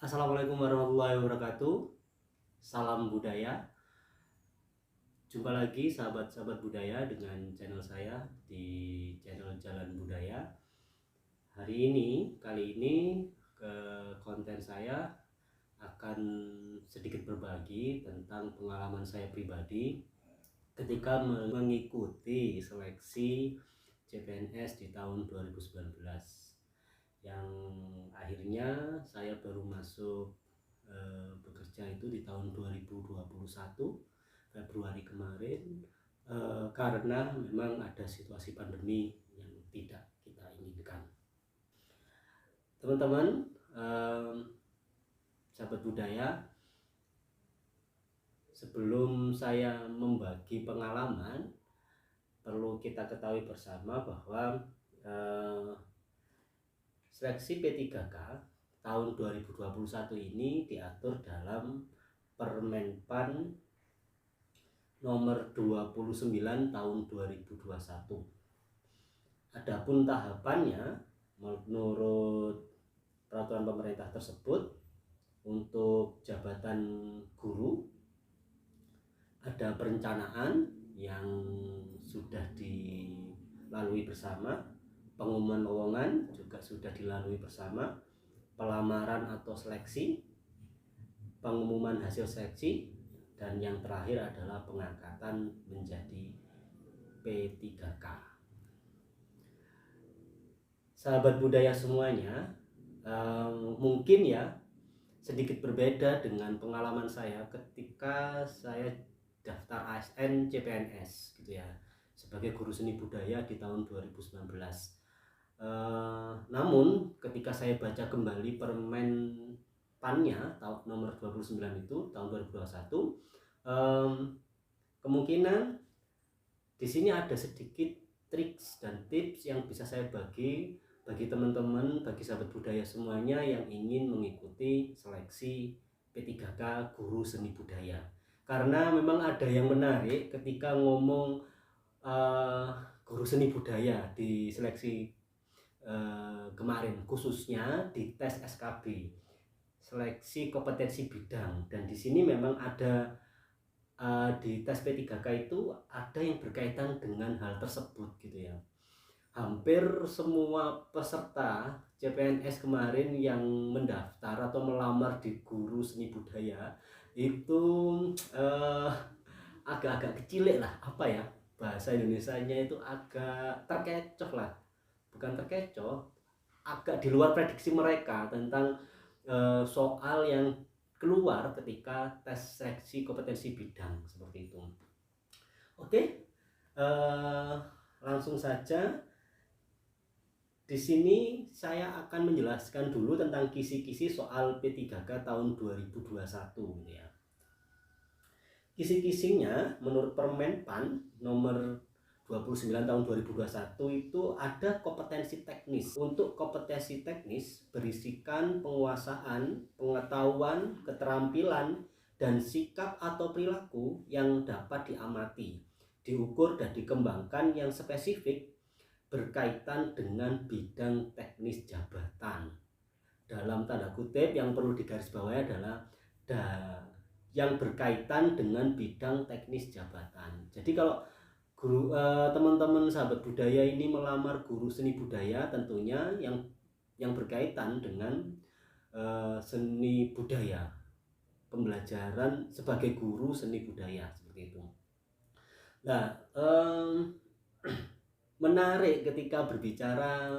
Assalamualaikum warahmatullahi wabarakatuh. Salam budaya. Jumpa lagi sahabat-sahabat budaya dengan channel saya di channel Jalan Budaya. Kali ini konten saya akan sedikit berbagi tentang pengalaman saya pribadi ketika mengikuti seleksi CPNS di tahun 2019, yang akhirnya saya baru masuk bekerja itu di tahun 2021 Februari kemarin, karena memang ada situasi pandemi yang tidak kita inginkan. Teman-teman, sahabat budaya, sebelum saya membagi pengalaman, perlu kita ketahui bersama bahwa seleksi P3K tahun 2021 ini diatur dalam Permenpan nomor 29 tahun 2021. Adapun tahapannya menurut peraturan pemerintah tersebut, untuk jabatan guru ada perencanaan yang sudah dilalui bersama, pengumuman lowongan juga sudah dilalui bersama, pelamaran atau seleksi, pengumuman hasil seleksi, dan yang terakhir adalah pengangkatan menjadi P3K. Sahabat budaya semuanya, mungkin ya sedikit berbeda dengan pengalaman saya ketika saya daftar ASN CPNS gitu ya, sebagai guru seni budaya di tahun 2019. Namun ketika saya baca kembali Permenpannya tahun nomor 29 itu tahun 2021, kemungkinan di sini ada sedikit triks dan tips yang bisa saya bagi teman-teman, bagi sahabat budaya semuanya yang ingin mengikuti seleksi P3K guru seni budaya. Karena memang ada yang menarik ketika ngomong guru seni budaya di seleksi kemarin, khususnya di tes SKB, seleksi kompetensi bidang. Dan di sini memang ada di tes P3K itu ada yang berkaitan dengan hal tersebut gitu ya. Hampir semua peserta CPNS kemarin yang mendaftar atau melamar di guru seni budaya itu agak-agak kecilek lah, apa ya, bahasa Indonesianya itu agak terkecoh lah, bukan terkecoh, agak di luar prediksi mereka tentang soal yang keluar ketika tes seleksi kompetensi bidang seperti itu. Oke, langsung saja. Di sini saya akan menjelaskan dulu tentang kisi-kisi soal P3K tahun 2021 ya. Kisi-kisinya menurut Permenpan nomor 29 tahun 2021 itu ada kompetensi teknis. Untuk kompetensi teknis berisikan penguasaan, pengetahuan, keterampilan, dan sikap atau perilaku yang dapat diamati, diukur, dan dikembangkan yang spesifik berkaitan dengan bidang teknis jabatan. Dalam tanda kutip yang perlu digarisbawahi adalah yang berkaitan dengan bidang teknis jabatan. Jadi kalau guru teman-teman sahabat budaya ini melamar guru seni budaya, tentunya yang berkaitan dengan seni budaya, pembelajaran sebagai guru seni budaya seperti itu. Nah, menarik ketika berbicara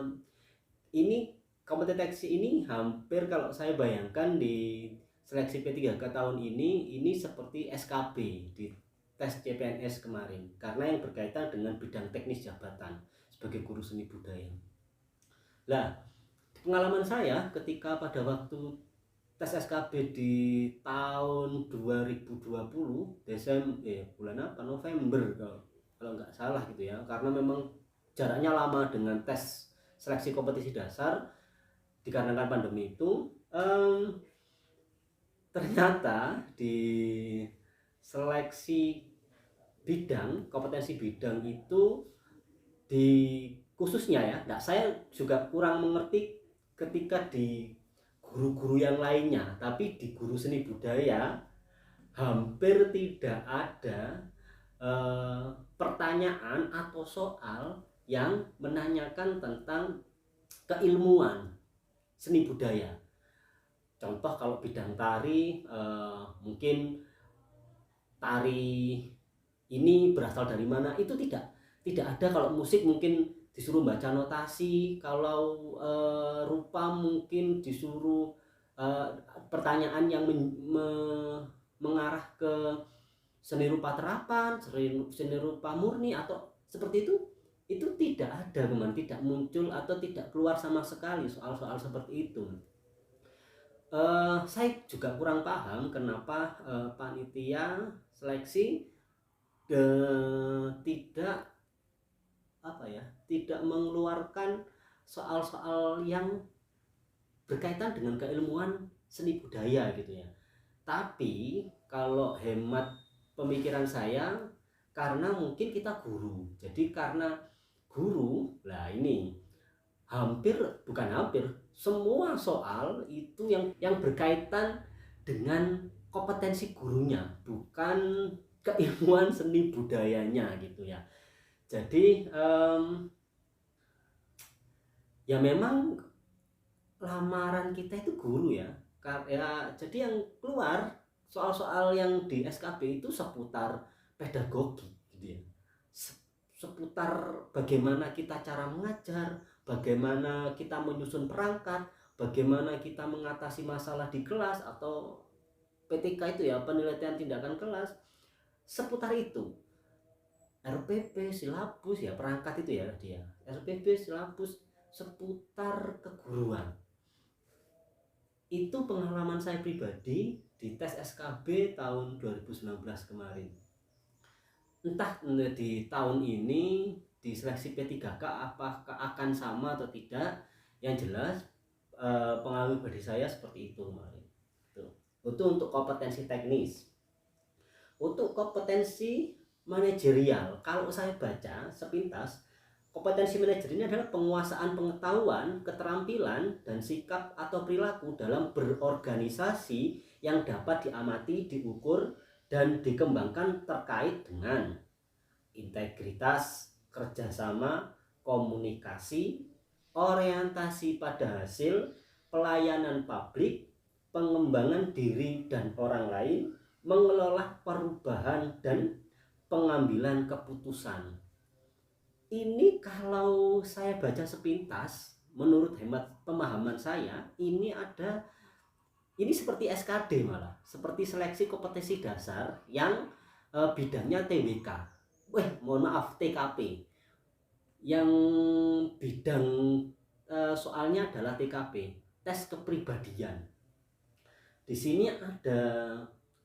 ini, kompetensi ini hampir kalau saya bayangkan di seleksi P3K tahun ini seperti SKB di tes CPNS kemarin, karena yang berkaitan dengan bidang teknis jabatan sebagai guru seni budaya. Nah, pengalaman saya ketika pada waktu tes SKB di tahun 2020 November kalau nggak salah gitu ya, karena memang jaraknya lama dengan tes seleksi kompetisi dasar dikarenakan pandemi itu. Ternyata di seleksi bidang, kompetensi bidang itu di khususnya ya, saya juga kurang mengerti ketika di guru-guru yang lainnya, tapi di guru seni budaya hampir tidak ada pertanyaan atau soal yang menanyakan tentang keilmuan seni budaya. Contoh kalau bidang tari, mungkin tari ini berasal dari mana, itu tidak ada. Kalau musik mungkin disuruh baca notasi, kalau rupa mungkin disuruh pertanyaan yang mengarah ke seni rupa terapan, seni rupa murni atau seperti itu tidak ada, teman, tidak muncul atau tidak keluar sama sekali soal-soal seperti itu. Saya juga kurang paham kenapa panitia seleksi tidak mengeluarkan soal-soal yang berkaitan dengan keilmuan seni budaya gitu ya. Tapi kalau hemat pemikiran saya, karena mungkin kita guru, jadi karena guru lah ini semua soal itu yang berkaitan dengan kompetensi gurunya, bukan keilmuan seni budayanya gitu ya. Jadi ya memang lamaran kita itu guru ya. Jadi yang keluar soal-soal yang di SKB itu seputar pedagogi gitu ya. Seputar bagaimana kita cara mengajar, bagaimana kita menyusun perangkat, bagaimana kita mengatasi masalah di kelas atau PTK itu ya, penelitian tindakan kelas, seputar itu. RPP, silabus ya, perangkat itu ya dia. RPP, silabus, seputar keguruan. Itu pengalaman saya pribadi di tes SKB tahun 2019 kemarin. Entah di tahun ini di seleksi P3K apakah akan sama atau tidak. Yang jelas pengalaman pribadi saya seperti itu kemarin. Itu untuk kompetensi teknis. Untuk kompetensi manajerial, kalau saya baca sepintas, kompetensi manajer ini adalah penguasaan pengetahuan, keterampilan, dan sikap atau perilaku dalam berorganisasi yang dapat diamati, diukur, dan dikembangkan terkait dengan integritas, kerjasama, komunikasi, orientasi pada hasil, pelayanan publik, pengembangan diri dan orang lain, mengelola perubahan, dan pengambilan keputusan. Ini kalau saya baca sepintas, menurut hemat pemahaman saya, ini seperti SKD, malah seperti seleksi kompetensi dasar yang bidangnya TWK. TKP. Yang bidang soalnya adalah TKP, tes kepribadian. Di sini ada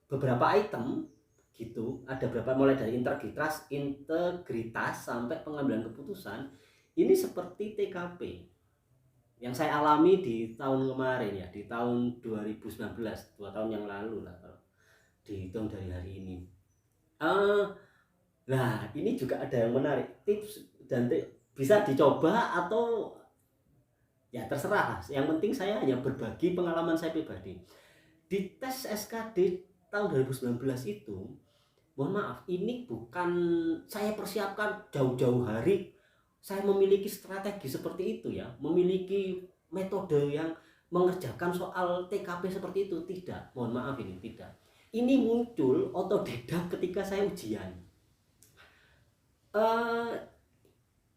beberapa item gitu, ada berapa, mulai dari integritas sampai pengambilan keputusan. Ini seperti TKP yang saya alami di tahun kemarin ya, di tahun 2019, 2 tahun yang lalu lah kalau dihitung dari hari ini. Nah ini juga ada yang menarik, tips dan bisa dicoba atau ya terserah, yang penting saya hanya berbagi pengalaman saya pribadi. Di tes SKD tahun 2019 itu, mohon maaf, ini bukan saya persiapkan jauh-jauh hari, saya memiliki strategi seperti itu ya, memiliki metode yang mengerjakan soal TKP seperti itu, tidak, mohon maaf, ini tidak. Ini muncul otodidak ketika saya ujian.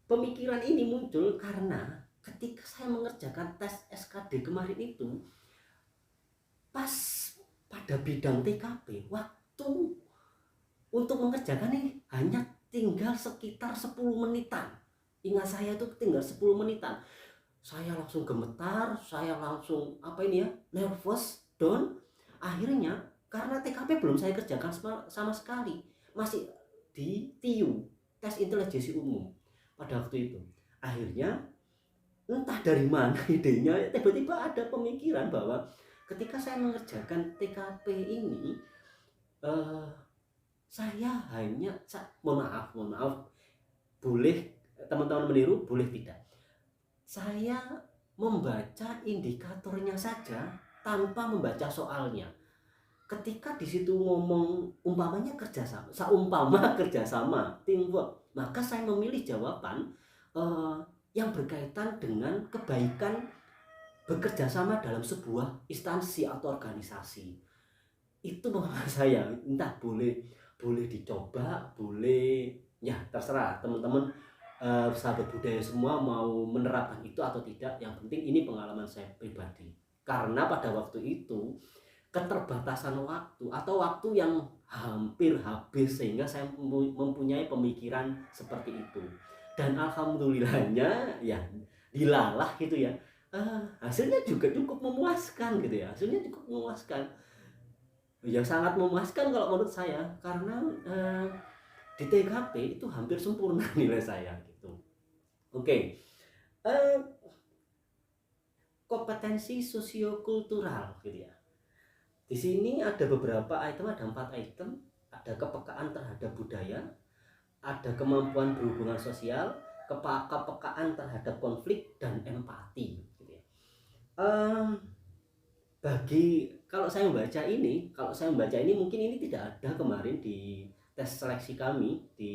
Pemikiran ini muncul karena ketika saya mengerjakan tes SKD kemarin itu, pas pada bidang TKP, waktu untuk mengerjakan ini hanya tinggal sekitar 10 menitan. Ingat saya itu tinggal 10 menitan. Saya langsung gemetar, saya langsung nervous, down. Akhirnya karena TKP belum saya kerjakan sama sekali, masih di TIU, tes intelijensi umum pada waktu itu. Akhirnya entah dari mana idenya, tiba-tiba ada pemikiran bahwa ketika saya mengerjakan TKP ini, saya hanya, mohon maaf, boleh teman-teman meniru, boleh tidak, saya membaca indikatornya saja tanpa membaca soalnya. Ketika di situ ngomong umpamanya kerjasama, seumpama kerjasama, teamwork, maka saya memilih jawaban yang berkaitan dengan kebaikan bekerja sama dalam sebuah instansi atau organisasi. Itu pengalaman saya. Entah boleh dicoba, boleh ya terserah teman-teman sahabat budaya semua mau menerapkan itu atau tidak. Yang penting ini pengalaman saya pribadi. Karena pada waktu itu keterbatasan waktu atau waktu yang hampir habis sehingga saya mempunyai pemikiran seperti itu. Dan alhamdulillahnya ya dilalah gitu ya. Hasilnya juga cukup memuaskan gitu ya. Hasilnya cukup memuaskan. Ya sangat memuaskan kalau menurut saya karena di TKP itu hampir sempurna nilai saya gitu. Oke. Kompetensi sosiokultural gitu ya. Di sini ada beberapa item, ada 4 item. Ada kepekaan terhadap budaya, ada kemampuan berhubungan sosial, kepekaan terhadap konflik, dan empati gitu ya. Kalau saya membaca ini mungkin ini tidak ada kemarin di tes seleksi kami di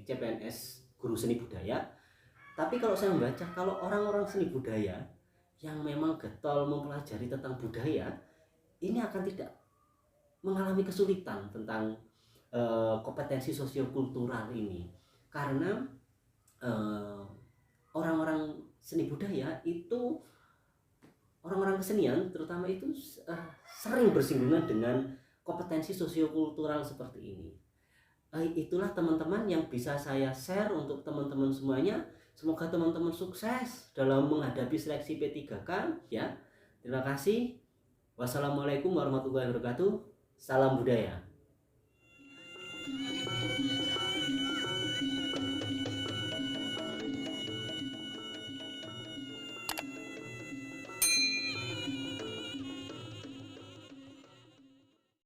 CPNS Guru Seni Budaya. Tapi kalau saya membaca, kalau orang-orang seni budaya yang memang getol mempelajari tentang budaya, ini akan tidak mengalami kesulitan tentang kompetensi sosiokultural ini, karena orang-orang seni budaya itu, orang-orang kesenian terutama itu sering bersinggungan dengan kompetensi sosiokultural seperti ini. Itulah teman-teman yang bisa saya share untuk teman-teman semuanya. Semoga teman-teman sukses dalam menghadapi seleksi P3K ya. Terima kasih. Wassalamualaikum warahmatullahi wabarakatuh. Salam budaya.